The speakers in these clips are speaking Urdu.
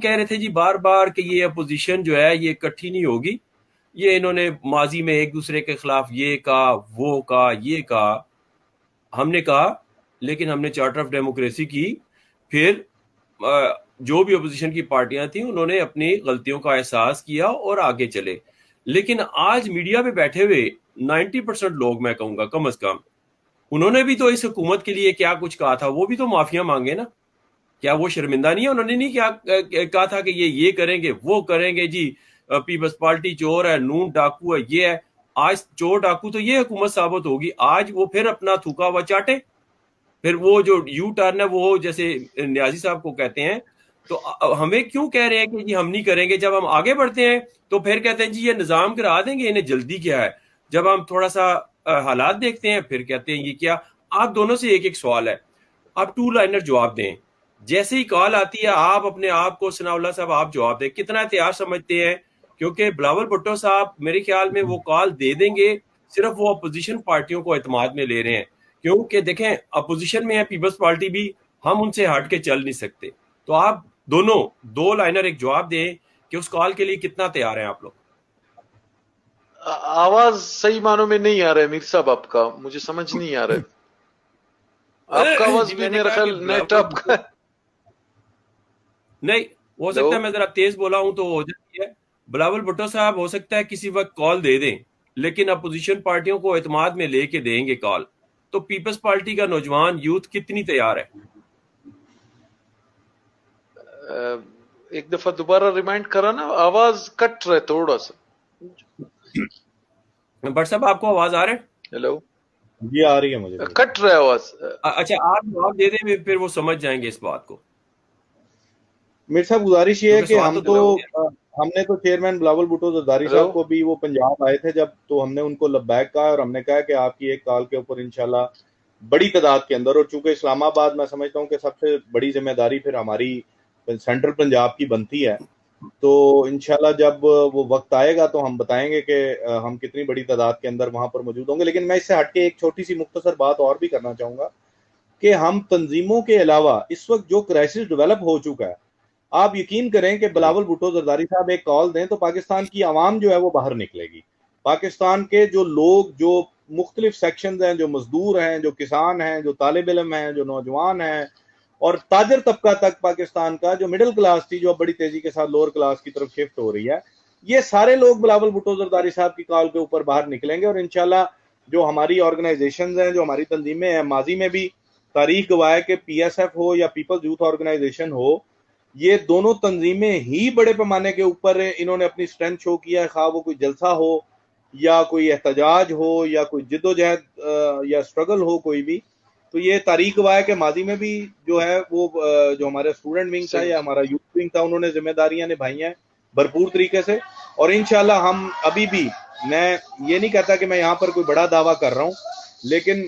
کہہ رہے تھے جی بار بار کہ یہ اپوزیشن جو ہے یہ اکٹھی نہیں ہوگی, یہ انہوں نے ماضی میں ایک دوسرے کے خلاف یہ کہا, وہ کہا, یہ کہا. ہم نے کہا لیکن ہم نے چارٹر آف ڈیموکریسی کی, پھر جو بھی اپوزیشن کی پارٹیاں تھیں انہوں نے اپنی غلطیوں کا احساس کیا اور آگے چلے. لیکن آج میڈیا پہ بیٹھے ہوئے 90% لوگ, میں کہوں گا کم از کم, انہوں نے بھی تو اس حکومت کے لیے کیا کچھ کہا تھا, وہ بھی تو معافیاں مانگے نا. کیا وہ شرمندہ نہیں ہے؟ انہوں نے نہیں کیا کہا تھا کہ یہ کریں گے, وہ کریں گے, جی پیپلز پارٹی چور ہے, نون ڈاکو ہے, یہ ہے. آج چور ڈاکو تو یہ حکومت ثابت ہوگی, آج وہ پھر اپنا تھوکا ہوا چاٹے. پھر وہ جو یو ٹرن ہے وہ جیسے نیازی صاحب کو کہتے ہیں, تو ہمیں کیوں کہہ رہے ہیں کہ جی ہم نہیں کریں گے؟ جب ہم آگے بڑھتے ہیں تو پھر کہتے ہیں جی یہ نظام کرا دیں گے, انہیں جلدی کیا ہے. جب ہم تھوڑا سا حالات دیکھتے ہیں پھر کہتے ہیں یہ کیا. آپ دونوں سے ایک ایک سوال ہے, آپ 2 لائنر جواب دیں. جیسے ہی کال آتی ہے آپ اپنے آپ کو, ثناء اللہ صاحب آپ جواب دیں. کتنا احتیاط سمجھتے ہیں؟ کیونکہ بلاول بھٹو صاحب میرے خیال میں وہ کال دے دیں گے, صرف وہ اپوزیشن پارٹیوں کو اعتماد میں لے رہے ہیں. کیونکہ دیکھیں اپوزیشن میں ہے پیپلز پارٹی بھی, ہم ان سے ہٹ کے چل نہیں سکتے. تو آپ دونوں 2 لائنر ایک جواب دیں کہ اس کال کے لیے کتنا تیار ہیں آپ لوگ. آواز صحیح معنوں میں نہیں آ رہا ہے میر صاحب, آپ کا مجھے سمجھ نہیں آ رہا ہے. آپ کا آواز جی بھی میں نے میرا کہا کہ خیال نیٹ آپ کا نہیں ہو ہلو سکتا ہے میں ذرا تیز بولا ہوں تو ہو جاتی ہے. بلاول بھٹو صاحب ہو سکتا ہے کسی وقت کال دے دیں, لیکن اپوزیشن پارٹیوں کو اعتماد میں لے کے دیں گے کال. تو پیپلز پارٹی کا نوجوان یوتھ کتنی تیار ہے؟ ایک دفعہ دوبارہ ریمائنڈ کرا نا, آواز کٹ رہا ہے تھوڑا سا. بٹ صاحب آپ کو آواز آ رہا ہے؟ ہیلو, جی آ رہی ہے مجھے. کٹ رہا ہے آواز. اچھا آپ جواب دے دیں, پھر وہ سمجھ جائیں گے اس بات کو. میرے صاحب گزارش یہ ہے کیونکہ کہ سوال تو ہم نے تو چیئرمین بلاول بھٹو زرداری ہیلو صاحب کو بھی, وہ پنجاب آئے تھے جب, تو ہم نے ان کو لبیک کہا اور ہم نے کہا کہ آپ کی ایک کال کے اوپر انشاءاللہ بڑی تعداد کے اندر, اور چونکہ اسلام آباد میں سمجھتا ہوں کہ سب سے بڑی ذمہ داری پھر ہماری سینٹرل پنجاب کی بنتی ہے, تو انشاءاللہ جب وہ وقت آئے گا تو ہم بتائیں گے کہ ہم کتنی بڑی تعداد کے اندر وہاں پر موجود ہوں گے. لیکن میں اس سے ہٹ کے ایک چھوٹی سی مختصر بات اور بھی کرنا چاہوں گا کہ ہم تنظیموں کے علاوہ اس وقت جو کرائسس ڈیولپ ہو چکا ہے, آپ یقین کریں کہ بلاول بھٹو زرداری صاحب ایک کال دیں تو پاکستان کی عوام جو ہے وہ باہر نکلے گی. پاکستان کے جو لوگ, جو مختلف سیکشنز ہیں, جو مزدور ہیں, جو کسان ہیں, جو طالب علم ہیں, جو نوجوان ہیں, اور تاجر طبقہ تک پاکستان کا, جو مڈل کلاس تھی جو بڑی تیزی کے ساتھ لوور کلاس کی طرف شفٹ ہو رہی ہے, یہ سارے لوگ بلاول بھٹو زرداری صاحب کی کال کے اوپر باہر نکلیں گے. اور انشاءاللہ جو ہماری آرگنائزیشنز ہیں, جو ہماری تنظیمیں ہیں, ماضی میں بھی تاریخ گواہ ہے کہ پی ایس ایف ہو یا پیپلز یوتھ آرگنائزیشن ہو, یہ دونوں تنظیمیں ہی بڑے پیمانے کے اوپر انہوں نے اپنی اسٹرینتھ شو کیا ہے, خواہ وہ کوئی جلسہ ہو یا کوئی احتجاج ہو یا کوئی جد و جہد یا اسٹرگل ہو کوئی بھی. تو یہ تاریخ گواہ ہے کہ ماضی میں بھی جو ہے وہ جو ہمارا اسٹوڈنٹ ونگ تھا یا ہمارا یوتھ ونگ تھا, انہوں نے ذمہ داریاں نبھائی ہیں بھرپور طریقے سے. اور انشاءاللہ ہم ابھی بھی, میں یہ نہیں کہتا کہ میں یہاں پر کوئی بڑا دعویٰ کر رہا ہوں, لیکن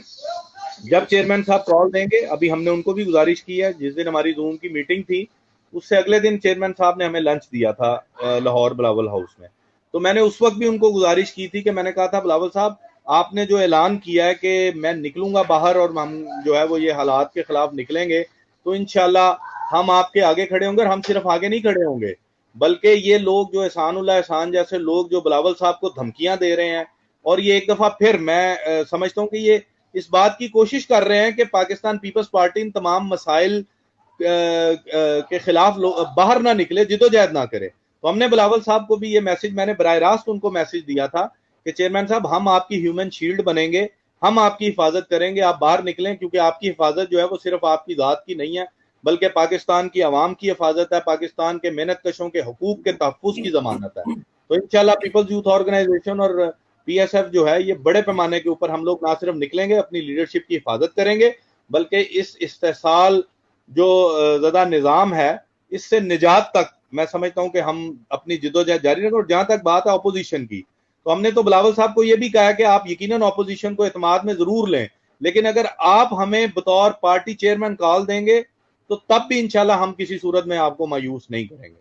جب چیئرمین صاحب کال دیں گے, ابھی ہم نے ان کو بھی گزارش کی ہے, جس دن ہماری زوم کی میٹنگ تھی اس سے اگلے دن چیئرمین صاحب نے ہمیں لنچ دیا تھا لاہور بلاول ہاؤس میں, تو میں نے اس وقت بھی ان کو گزارش کی تھی کہ میں نے کہا تھا بلاول صاحب آپ نے جو اعلان کیا ہے کہ میں نکلوں گا باہر اور ہم جو ہے وہ یہ حالات کے خلاف نکلیں گے, تو انشاءاللہ ہم آپ کے آگے کھڑے ہوں گے. اور ہم صرف آگے نہیں کھڑے ہوں گے بلکہ یہ لوگ جو احسان اللہ احسان جیسے لوگ جو بلاول صاحب کو دھمکیاں دے رہے ہیں, اور یہ ایک دفعہ پھر میں سمجھتا ہوں کہ یہ اس بات کی کوشش کر رہے ہیں کہ پاکستان پیپلز پارٹی ان تمام مسائل کے خلاف باہر نہ نکلے, جدوجہد نہ کرے. تو ہم نے بلاول صاحب کو بھی یہ میسج, میں نے براہ راست ان کو میسج دیا تھا کہ چیئرمین صاحب ہم آپ کی ہیومن شیلڈ بنیں گے, ہم آپ کی حفاظت کریں گے, آپ باہر نکلیں, کیونکہ آپ کی حفاظت جو ہے وہ صرف آپ کی ذات کی نہیں ہے بلکہ پاکستان کی عوام کی حفاظت ہے, پاکستان کے محنت کشوں کے حقوق کے تحفظ کی ضمانت ہے. تو انشاءاللہ پیپلز یوتھ آرگنائزیشن اور پی ایس ایف جو ہے یہ بڑے پیمانے کے اوپر ہم لوگ نہ صرف نکلیں گے, اپنی لیڈرشپ کی حفاظت کریں گے, بلکہ اس استحصال جو زدہ نظام ہے اس سے نجات تک میں سمجھتا ہوں کہ ہم اپنی جدوجہد جاری رکھیں. اور جہاں تک بات ہے اپوزیشن کی, تو ہم نے تو بلاول صاحب کو یہ بھی کہا کہ آپ یقیناً اپوزیشن کو اعتماد میں ضرور لیں, لیکن اگر آپ ہمیں بطور پارٹی چیئرمین کال دیں گے تو تب بھی انشاءاللہ ہم کسی صورت میں آپ کو مایوس نہیں کریں گے.